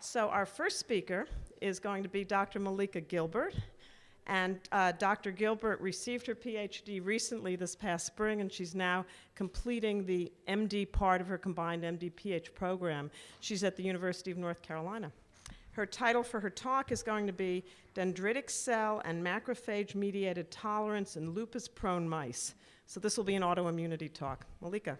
So our first speaker is going to be Dr. Mallika Gilbert. And Dr. Gilbert received her PhD recently this past spring, and she's now completing the MD part of her combined MD-PH program. She's at the University of North Carolina. Her title for her talk is going to be Dendritic Cell and Macrophage-Mediated Tolerance in Lupus-Prone Mice. So this will be an autoimmunity talk. Mallika.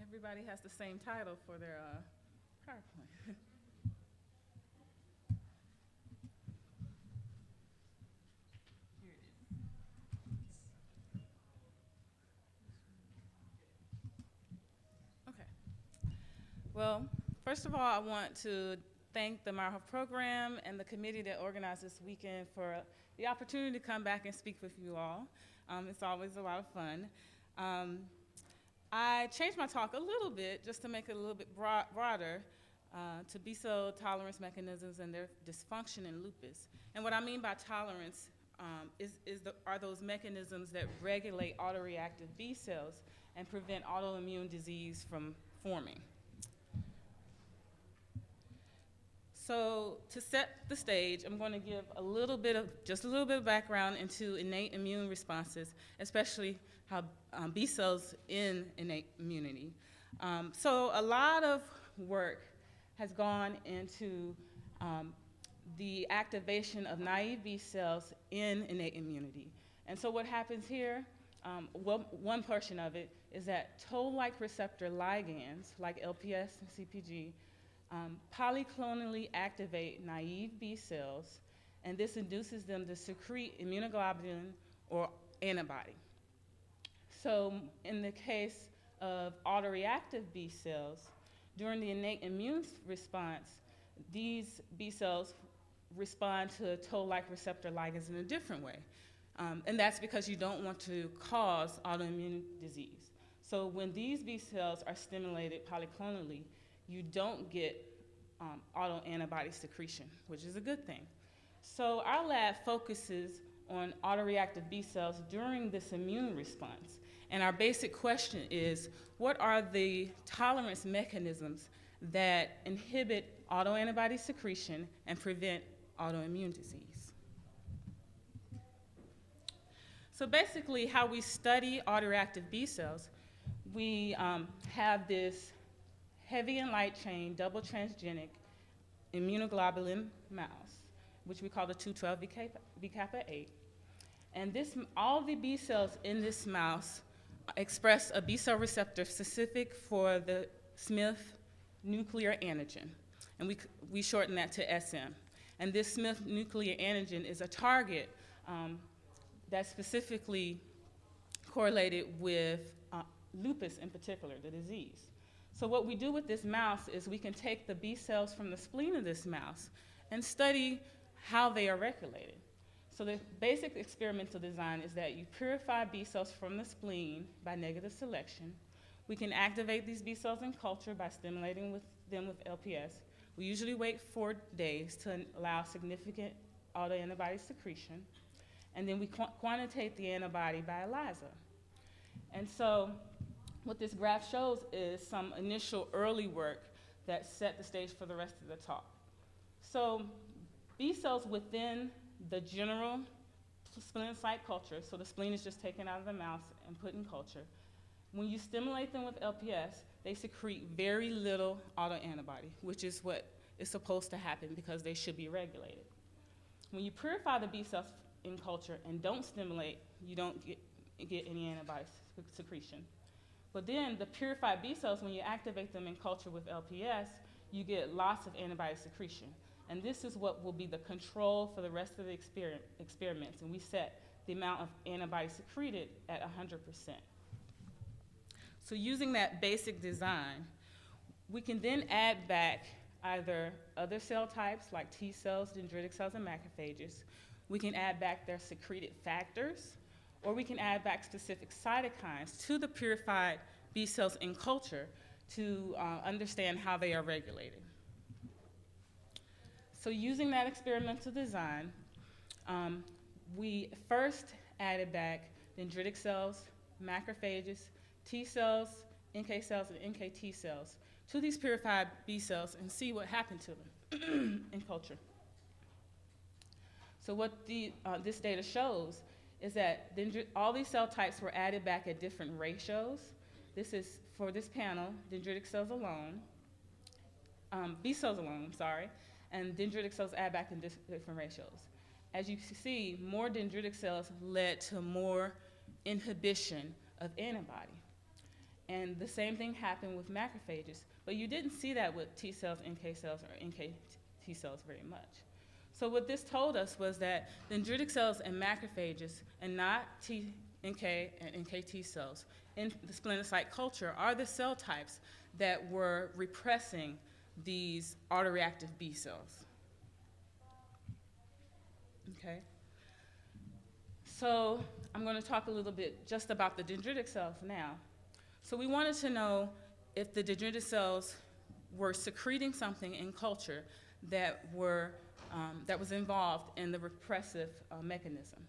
Everybody has the same title for their PowerPoint. Here it is. Okay. Well, first of all, I want to thank the Meyerhoff program and the committee that organized this weekend for the opportunity to come back and speak with you all. It's always a lot of fun. I changed my talk a little bit just to make it a little bit broader to B-cell tolerance mechanisms and their dysfunction in lupus. And what I mean by tolerance are those mechanisms that regulate autoreactive B cells and prevent autoimmune disease from forming. So to set the stage, I'm going to give just a little bit of background into innate immune responses, especially how B cells in innate immunity. So a lot of work has gone into the activation of naive B cells in innate immunity. And so what happens here, one portion of it is that toll-like receptor ligands, like LPS and CpG, polyclonally activate naive B cells, and this induces them to secrete immunoglobulin or antibody. So in the case of autoreactive B cells, during the innate immune response, these B cells respond to toll-like receptor ligands in a different way. And that's because you don't want to cause autoimmune disease. So when these B cells are stimulated polyclonally, you don't get autoantibody secretion, which is a good thing. So our lab focuses on autoreactive B cells during this immune response. And our basic question is, what are the tolerance mechanisms that inhibit autoantibody secretion and prevent autoimmune disease? So basically, how we study autoreactive B cells, we have this heavy and light chain double transgenic immunoglobulin mouse, which we call the 212 V kappa 8. And all the B cells in this mouse express a B cell receptor specific for the Smith nuclear antigen, and we shorten that to SM. And this Smith nuclear antigen is a target that's specifically correlated with lupus in particular, the disease. So what we do with this mouse is we can take the B cells from the spleen of this mouse and study how they are regulated. So the basic experimental design is that you purify B cells from the spleen by negative selection. We can activate these B cells in culture by stimulating them with LPS. We usually wait 4 days to allow significant autoantibody secretion. And then we quantitate the antibody by ELISA. And so what this graph shows is some initial early work that set the stage for the rest of the talk. So B cells within the general splenocyte culture, so the spleen is just taken out of the mouse and put in culture. When you stimulate them with LPS, they secrete very little autoantibody, which is what is supposed to happen because they should be regulated. When you purify the B cells in culture and don't stimulate, you don't get any antibody secretion. But then the purified B cells, when you activate them in culture with LPS, you get lots of antibody secretion. And this is what will be the control for the rest of the experiments. And we set the amount of antibody secreted at 100%. So using that basic design, we can then add back either other cell types like T cells, dendritic cells, and macrophages. We can add back their secreted factors, or we can add back specific cytokines to the purified B cells in culture to understand how they are regulated. So using that experimental design, we first added back dendritic cells, macrophages, T cells, NK cells, and NKT cells to these purified B cells and see what happened to them in culture. So what this data shows is that all these cell types were added back at different ratios. This is, for this panel, dendritic cells alone, B cells alone, I'm sorry, and dendritic cells add back in different ratios. As you see, more dendritic cells led to more inhibition of antibody. And the same thing happened with macrophages, but you didn't see that with T cells, NK cells, or NKT cells very much. So what this told us was that dendritic cells and macrophages, and not T, NK, and NKT cells, in the splenocyte culture are the cell types that were repressing these autoreactive B cells. Okay. So I'm going to talk a little bit just about the dendritic cells now. So we wanted to know if the dendritic cells were secreting something in culture that was involved in the repressive mechanism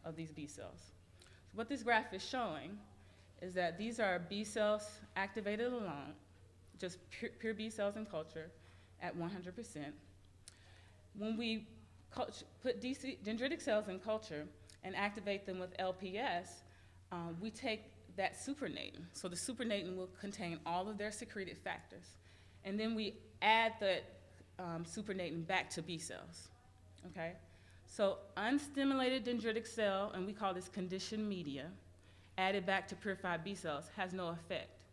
of these B cells. So what this graph is showing is that these are B cells activated alone, just pure B cells in culture at 100%. When we put dendritic cells in culture and activate them with LPS, we take that supernatant. So the supernatant will contain all of their secreted factors. And then we add the supernatant back to B cells, okay? So unstimulated dendritic cell, and we call this conditioned media, added back to purified B cells has no effect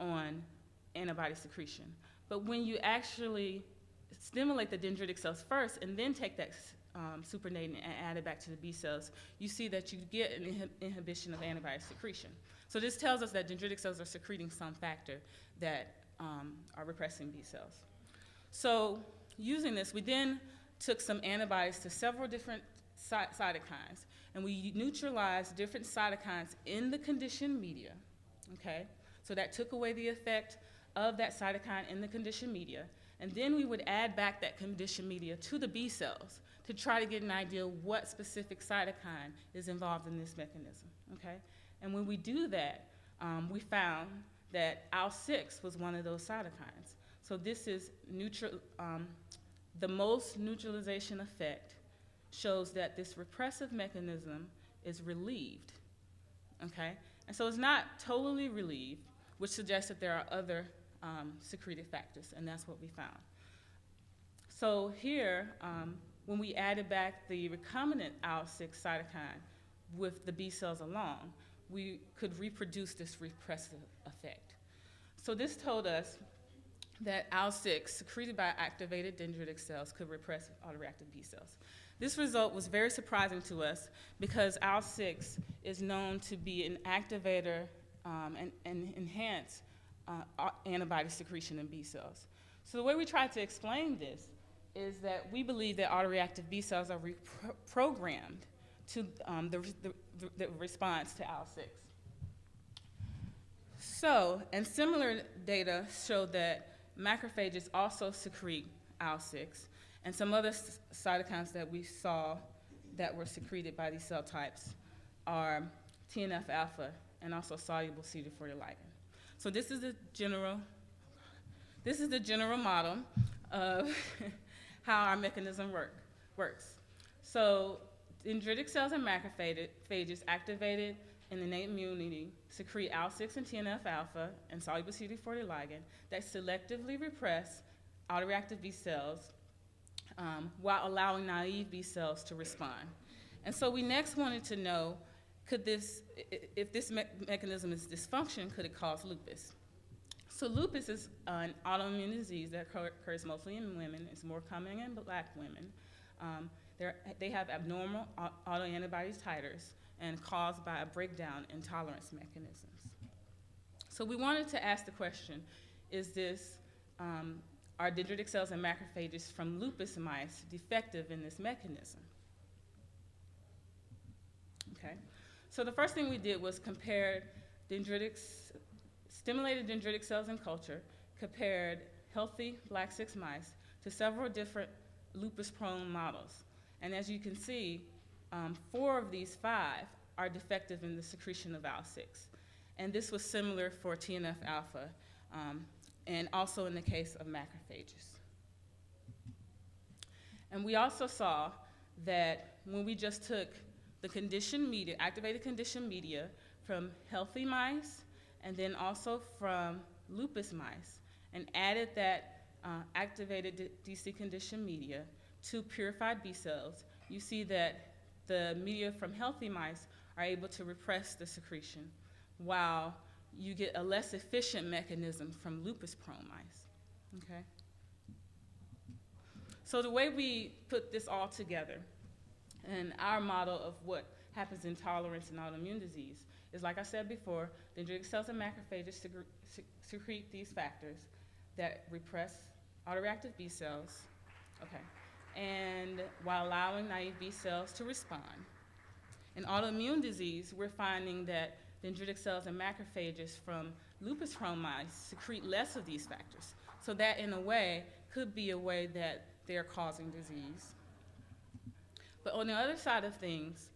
on antibody secretion. But when you actually stimulate the dendritic cells first and then take that supernatant and add it back to the B cells, you see that you get an inhibition of antibody secretion. So this tells us that dendritic cells are secreting some factor that are repressing B cells. So using this, we then took some antibodies to several different cytokines, and we neutralized different cytokines in the conditioned media, okay? So that took away the effect of that cytokine in the conditioned media, and then we would add back that conditioned media to the B cells to try to get an idea what specific cytokine is involved in this mechanism, okay? And when we do that, we found that IL-6 was one of those cytokines. So this is the most neutralization effect shows that this repressive mechanism is relieved, okay? And so it's not totally relieved, which suggests that there are other secreted factors, and that's what we found. So here, when we added back the recombinant IL-6 cytokine with the B cells alone, we could reproduce this repressive effect. So this told us that IL-6 secreted by activated dendritic cells could repress autoreactive B cells. This result was very surprising to us because IL-6 is known to be an activator and enhance antibody secretion in B cells. So the way we try to explain this is that we believe that autoreactive B cells are reprogrammed to the response to IL-6. So, and similar data show that macrophages also secrete IL-6, and some other cytokines that we saw that were secreted by these cell types are TNF-alpha and also soluble CD40 ligand. So this is the general model of how our mechanism works. So dendritic cells and macrophages activated in innate immunity secrete IL-6 and TNF-alpha and soluble CD40 ligand that selectively repress autoreactive B cells while allowing naive B cells to respond. And so we next wanted to know, if this mechanism is dysfunction, could it cause lupus? So lupus is an autoimmune disease that occurs mostly in women. It's more common in Black women. They have abnormal autoantibody titers and caused by a breakdown in tolerance mechanisms. So we wanted to ask the question, are dendritic cells and macrophages from lupus mice defective in this mechanism? Okay, So the first thing we did was compare stimulated dendritic cells in culture, compared healthy black 6 mice to several different lupus-prone models. And as you can see, 4 of these 5 are defective in the secretion of IL-6. And this was similar for TNF-alpha, and also in the case of macrophages. And we also saw that when we just took the conditioned media, activated conditioned media from healthy mice and then also from lupus mice and added that activated DC conditioned media to purified B cells, you see that the media from healthy mice are able to repress the secretion, while you get a less efficient mechanism from lupus-prone mice, okay? So the way we put this all together and our model of what happens in tolerance and autoimmune disease is, like I said before, dendritic cells and macrophages secrete these factors that repress autoreactive B cells, okay, and while allowing naive B cells to respond. In autoimmune disease, we're finding that dendritic cells and macrophages from lupus-prone mice secrete less of these factors. So that, in a way, could be a way that they're causing disease. But on the other side of things,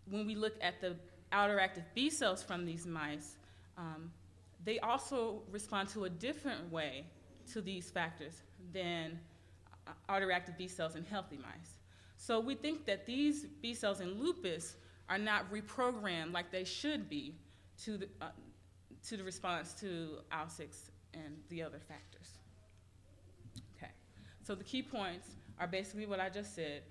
when we look at the autoreactive B cells from these mice, they also respond to a different way to these factors than autoreactive B cells in healthy mice. So we think that these B cells in lupus are not reprogrammed like they should be to the response to IL-6 and the other factors. Okay, so the key points are basically what I just said.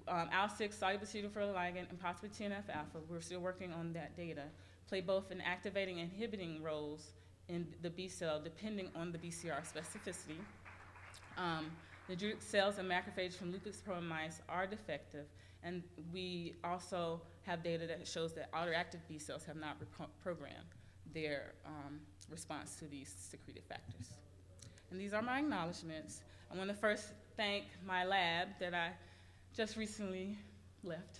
IL-6, soluble pseudoferrol ligand, and possibly TNF-alpha, we're still working on that data, play both in activating and inhibiting roles in the B cell depending on the BCR specificity. Dendritic cells and macrophages from lupus-prone mice are defective, and we also have data that shows that autoreactive B cells have not reprogrammed their response to these secreted factors. And these are my acknowledgments. I want to first thank my lab that I just recently left.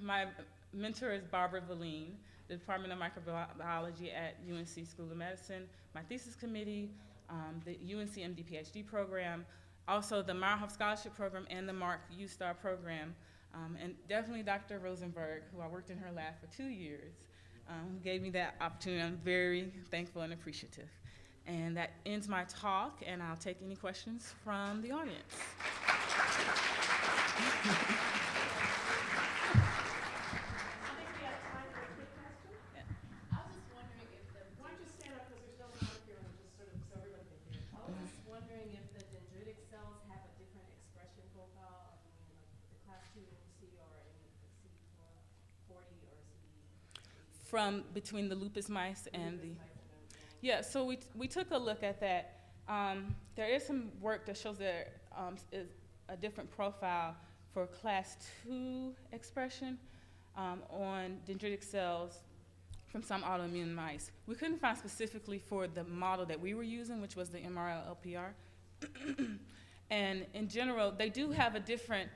My mentor is Barbara Valine, the Department of Microbiology at UNC School of Medicine, my thesis committee, the UNC MD PhD program, also the Meyerhoff Scholarship Program and the Mark U-Star Program, and definitely Dr. Rosenberg, who I worked in her lab for 2 years, who gave me that opportunity. I'm very thankful and appreciative. And that ends my talk, and I'll take any questions from the audience. From between the lupus mice and the, yeah, so we took a look at that. There is some work that shows there is a different profile for class 2 expression on dendritic cells from some autoimmune mice. We couldn't find specifically for the model that we were using, which was the MRL-LPR. And in general, they do have a different,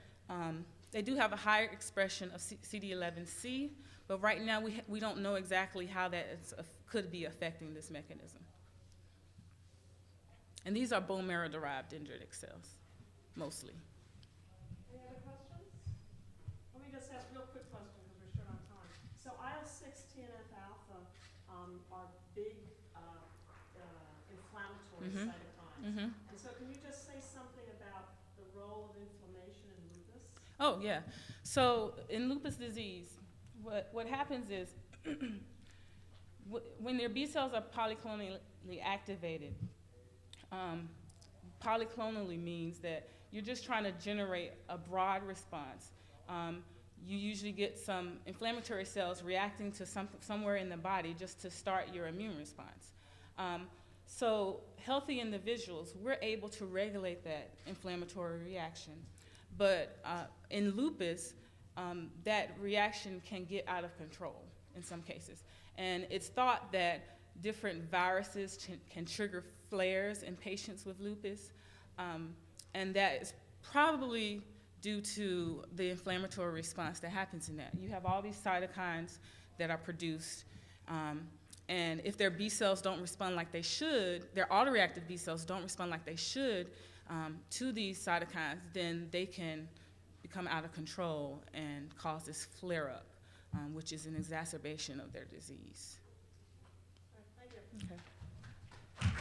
they do have a higher expression of CD11C, but right now we don't know exactly how that could be affecting this mechanism. And these are bone marrow-derived dendritic cells, mostly. Any other questions? Let me just ask a real quick question because we're short on time. So IL-6, TNF-alpha are big inflammatory cytokines. And so can you just say something about the role of inflammation in lupus? Oh, yeah. So in lupus disease, what happens is when their B cells are polyclonally activated, polyclonally means that you're just trying to generate a broad response. You usually get some inflammatory cells reacting to somewhere in the body just to start your immune response. So healthy individuals, we're able to regulate that inflammatory reaction. But in lupus, that reaction can get out of control in some cases. And it's thought that different viruses can trigger flares in patients with lupus. And that is probably due to the inflammatory response that happens in that. You have all these cytokines that are produced, and if their B cells don't respond like they should, their autoreactive B cells don't respond like they should to these cytokines, then they can become out of control and cause this flare-up, which is an exacerbation of their disease. Thank you. Okay.